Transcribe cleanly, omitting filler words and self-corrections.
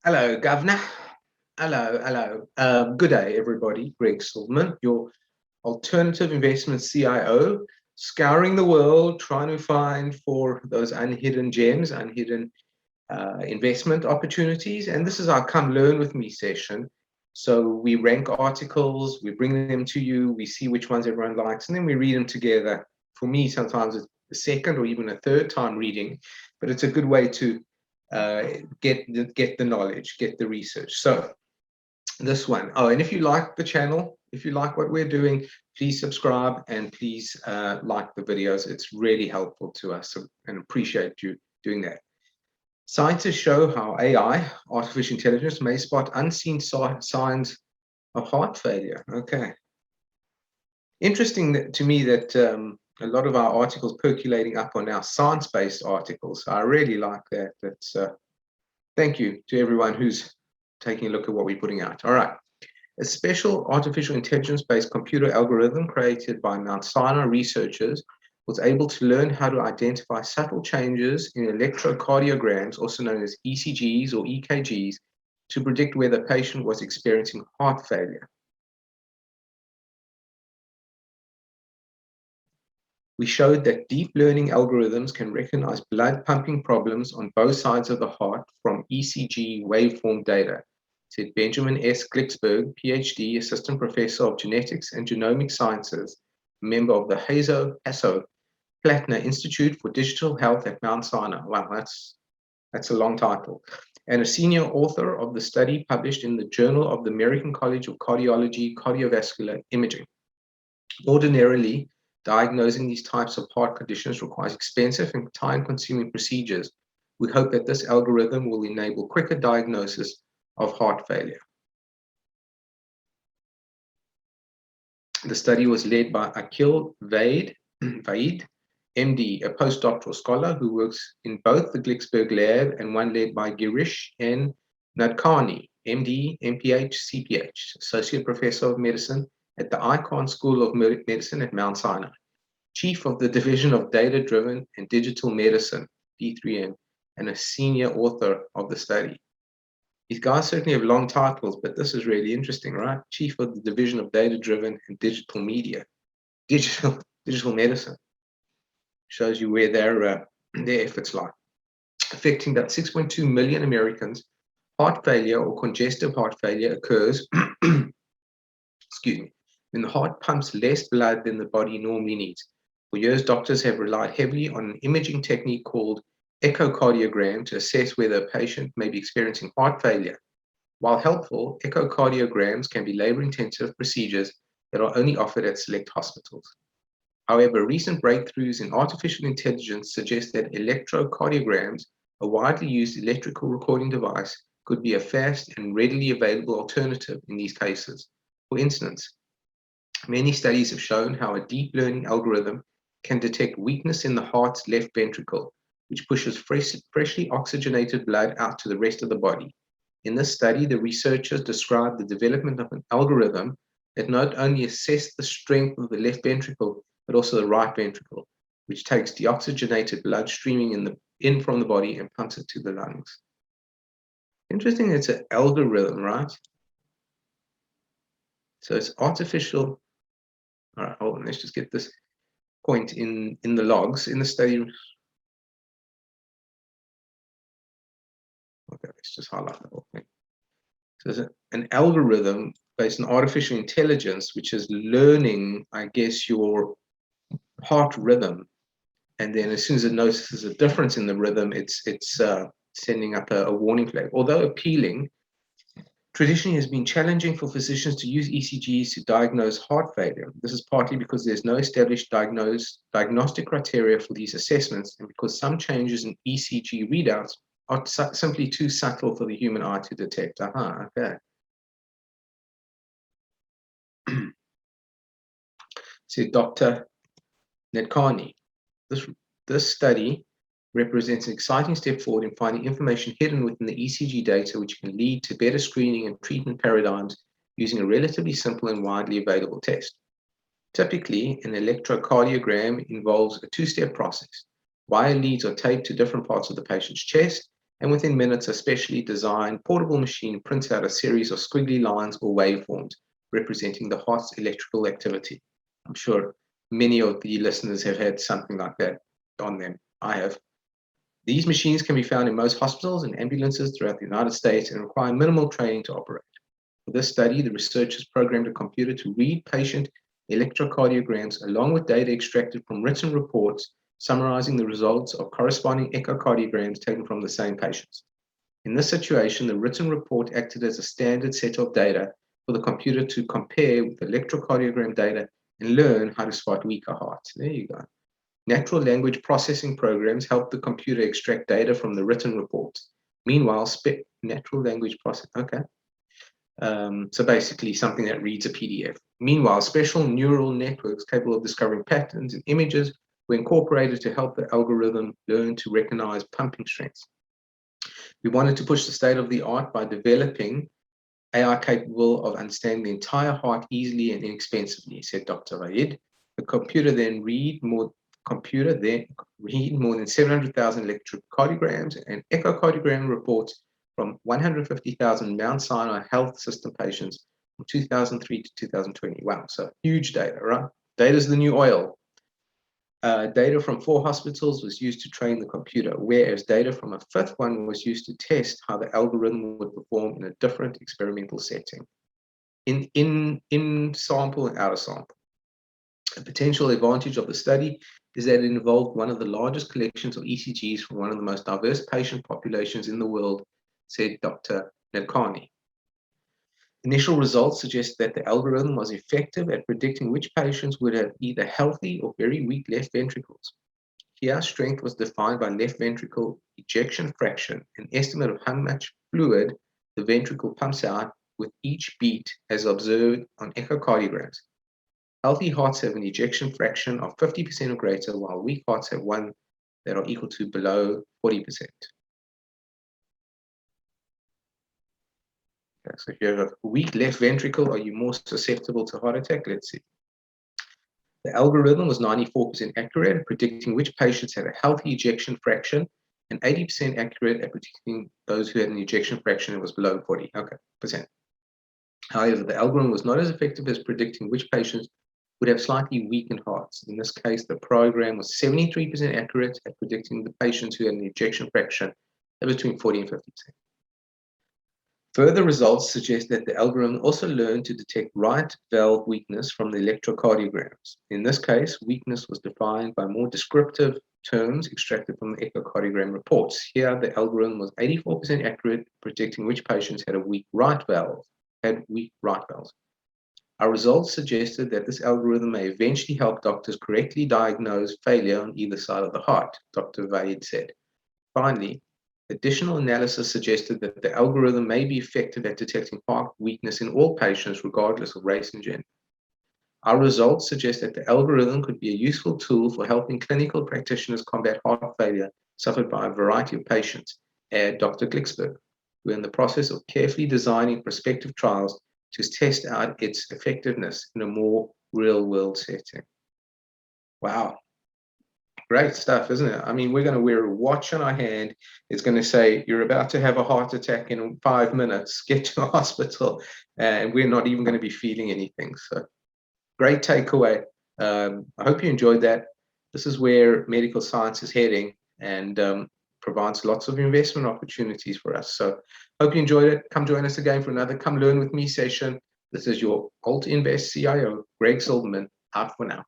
Hello, Governor. Hello, hello. Good day, everybody. Greg Silverman, your alternative investment CIO, scouring the world, trying to find for those unhidden gems, unhidden investment opportunities. And this is our Come Learn With Me session. So we rank articles, we bring them to you, we see which ones everyone likes, and then we read them together. For me, sometimes it's a second or even a third time reading, but it's a good way to get the knowledge, get the research. So this one. Oh, and if you like the channel, if you like what we're doing, please subscribe and please like the videos. It's really helpful to us and appreciate you doing that. Scientists show how AI, artificial intelligence, may spot unseen signs of heart failure. Okay. Interesting to me that a lot of our articles percolating up on our science-based articles. I really like that. That's thank you to everyone who's taking a look at what we're putting out. All right. A special artificial intelligence-based computer algorithm created by Mount Sinai researchers was able to learn how to identify subtle changes in electrocardiograms, also known as ECGs or EKGs, to predict whether the patient was experiencing heart failure. We showed that deep learning algorithms can recognize blood pumping problems on both sides of the heart from ECG waveform data, said Benjamin S. Glicksberg, PhD, Assistant Professor of Genetics and Genomic Sciences, member of the Hasso-Plattner Institute for Digital Health at Mount Sinai. Wow, that's a long title. And a senior author of the study published in the Journal of the American College of Cardiology, Cardiovascular Imaging. Ordinarily, diagnosing these types of heart conditions requires expensive and time-consuming procedures. We hope that this algorithm will enable quicker diagnosis of heart failure. The study was led by Akhil Vaid, MD, a postdoctoral scholar who works in both the Glicksberg lab and one led by Girish N. Nadkarni, MD, MPH, CPH, Associate Professor of Medicine at the Icahn School of Medicine at Mount Sinai, Chief of the Division of Data-Driven and Digital Medicine, D3M, and a senior author of the study. These guys certainly have long titles, but this is really interesting, right? Chief of the Division of Data-Driven and Digital Media, Digital Medicine. Shows you where their efforts lie. Affecting about 6.2 million Americans, heart failure or congestive heart failure occurs excuse me, when the heart pumps less blood than the body normally needs. For years, doctors have relied heavily on an imaging technique called echocardiogram to assess whether a patient may be experiencing heart failure. While helpful, echocardiograms can be labor-intensive procedures that are only offered at select hospitals. However, recent breakthroughs in artificial intelligence suggest that electrocardiograms, a widely used electrical recording device, could be a fast and readily available alternative in these cases. For instance, many studies have shown how a deep learning algorithm can detect weakness in the heart's left ventricle, which pushes freshly oxygenated blood out to the rest of the body. In this study, the researchers described the development of an algorithm that not only assessed the strength of the left ventricle, but also the right ventricle, which takes deoxygenated blood streaming in from the body and pumps it to the lungs. Interesting, it's an algorithm, right? So it's artificial. All right, hold on, let's just get this point in the logs. In the study, okay, let's just highlight the whole thing. So there's an algorithm based on artificial intelligence, which is learning, I guess, your heart rhythm. And then as soon as it notices a difference in the rhythm, it's sending up a warning flag. Although appealing, traditionally has been challenging for physicians to use ECGs to diagnose heart failure. This is partly because there's no established diagnostic criteria for these assessments, and because some changes in ECG readouts are simply too subtle for the human eye to detect. Okay. So Dr. Nadkarni, this study represents an exciting step forward in finding information hidden within the ECG data, which can lead to better screening and treatment paradigms using a relatively simple and widely available test. Typically, an electrocardiogram involves a two-step process. Wire leads are taped to different parts of the patient's chest, and within minutes, a specially designed portable machine prints out a series of squiggly lines or waveforms representing the heart's electrical activity. I'm sure many of the listeners have had something like that on them. I have. These machines can be found in most hospitals and ambulances throughout the United States and require minimal training to operate. For this study, the researchers programmed a computer to read patient electrocardiograms along with data extracted from written reports summarizing the results of corresponding echocardiograms taken from the same patients. In this situation, the written report acted as a standard set of data for the computer to compare with electrocardiogram data and learn how to spot weaker hearts. There you go. Natural language processing programs help the computer extract data from the written reports. Meanwhile, natural language processing, okay. So basically something that reads a PDF. Meanwhile, special neural networks capable of discovering patterns in images were incorporated to help the algorithm learn to recognize pumping strengths. We wanted to push the state of the art by developing AI capable of understanding the entire heart easily and inexpensively, said Dr. Vaid. The computer then read more than 700,000 electrocardiograms and echocardiogram reports from 150,000 Mount Sinai Health System patients from 2003 to 2020. Wow, so huge data, right? Data is the new oil. Data from 4 hospitals was used to train the computer, whereas data from a 5th one was used to test how the algorithm would perform in a different experimental setting, in sample and out of sample. A potential advantage of the study is that it involved one of the largest collections of ECGs from one of the most diverse patient populations in the world, said Dr. Nadkarni. Initial results suggest that the algorithm was effective at predicting which patients would have either healthy or very weak left ventricles. Here, strength was defined by left ventricle ejection fraction, an estimate of how much fluid the ventricle pumps out with each beat as observed on echocardiograms. Healthy hearts have an ejection fraction of 50% or greater, while weak hearts have one that are equal to below 40%. Okay, so if you have a weak left ventricle, are you more susceptible to heart attack? Let's see. The algorithm was 94% accurate at predicting which patients had a healthy ejection fraction and 80% accurate at predicting those who had an ejection fraction that was below 40%. However, the algorithm was not as effective as predicting which patients would have slightly weakened hearts. In this case, the program was 73% accurate at predicting the patients who had an ejection fraction of between 40 and 50%. Further results suggest that the algorithm also learned to detect right valve weakness from the electrocardiograms. In this case, weakness was defined by more descriptive terms extracted from the echocardiogram reports. Here, the algorithm was 84% accurate at predicting which patients had weak right valves. Our results suggested that this algorithm may eventually help doctors correctly diagnose failure on either side of the heart, Dr. Vaid said. Finally, additional analysis suggested that the algorithm may be effective at detecting heart weakness in all patients, regardless of race and gender. Our results suggest that the algorithm could be a useful tool for helping clinical practitioners combat heart failure suffered by a variety of patients, added Dr. Glicksberg, who are in the process of carefully designing prospective trials to test out its effectiveness in a more real-world setting. Wow. Great stuff, isn't it? I mean, we're going to wear a watch on our hand. It's going to say, you're about to have a heart attack in 5 minutes. Get to the hospital. And we're not even going to be feeling anything. So great takeaway. I hope you enjoyed that. This is where medical science is heading and provides lots of investment opportunities for us. So hope you enjoyed it. Come join us again for another Come Learn With Me session. This is your Alt Invest CIO, Greg Silverman, out for now.